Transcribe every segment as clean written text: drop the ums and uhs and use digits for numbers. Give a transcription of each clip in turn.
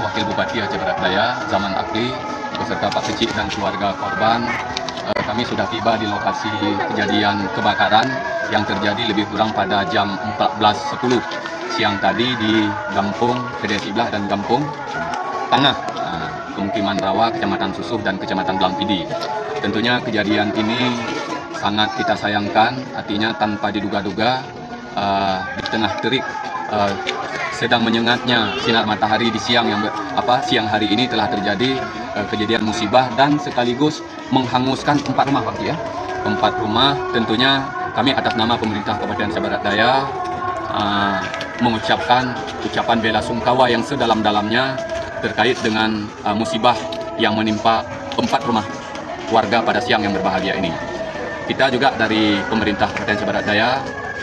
Wakil Bupati Aceh Barat Daya, Zaman Akli, beserta Pak Kecik dan keluarga korban. Kami sudah tiba di lokasi kejadian kebakaran yang terjadi lebih kurang pada jam 14.10 siang tadi di Gampung Kedesibelah dan Gampung Tengah, Pemukiman Rawa, Kecamatan Susuh dan Kecamatan Blangpidi. Tentunya kejadian ini sangat kita sayangkan, artinya tanpa diduga-duga di tengah terik sedang menyengatnya sinar matahari di siang siang hari ini telah terjadi kejadian musibah dan sekaligus menghanguskan 4 rumah, Pak ya. 4 rumah. Tentunya kami atas nama pemerintah Kabupaten Aceh Barat Daya mengucapkan ucapan bela sungkawa yang sedalam-dalamnya terkait dengan musibah yang menimpa 4 rumah warga pada siang yang berbahagia ini. Kita juga dari pemerintah Kabupaten Aceh Barat Daya,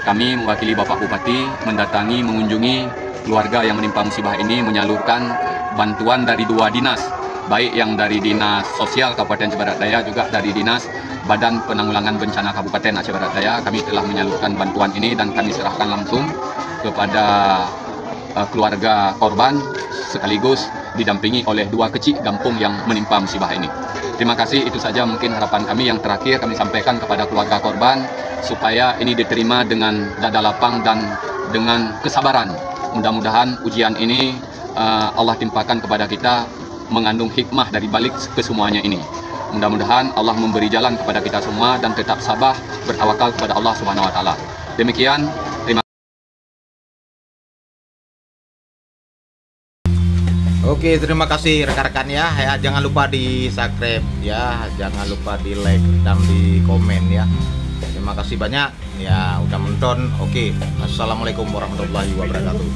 kami mewakili Bapak Bupati mendatangi, mengunjungi keluarga yang menimpa musibah ini, menyalurkan bantuan dari 2 dinas, baik yang dari Dinas Sosial Kabupaten Aceh Barat Daya, juga dari Dinas Badan Penanggulangan Bencana Kabupaten Aceh Barat Daya. Kami telah menyalurkan bantuan ini dan kami serahkan langsung kepada keluarga korban, sekaligus didampingi oleh 2 kecik Gampung yang menimpa musibah ini. Terima kasih, itu saja mungkin harapan kami. Yang terakhir kami sampaikan kepada keluarga korban supaya ini diterima dengan dada lapang dan dengan kesabaran. Mudah-mudahan ujian ini Allah timpakan kepada kita mengandung hikmah dari balik kesemuanya ini. Mudah-mudahan Allah memberi jalan kepada kita semua dan tetap sabar bertawakal kepada Allah Subhanahu wa taala. Demikian, terima kasih. Oke, terima kasih rekan-rekan ya. Jangan lupa di subscribe ya, jangan lupa di like dan di komen ya. Terima kasih banyak ya udah menonton. Oke, assalamualaikum warahmatullahi wabarakatuh.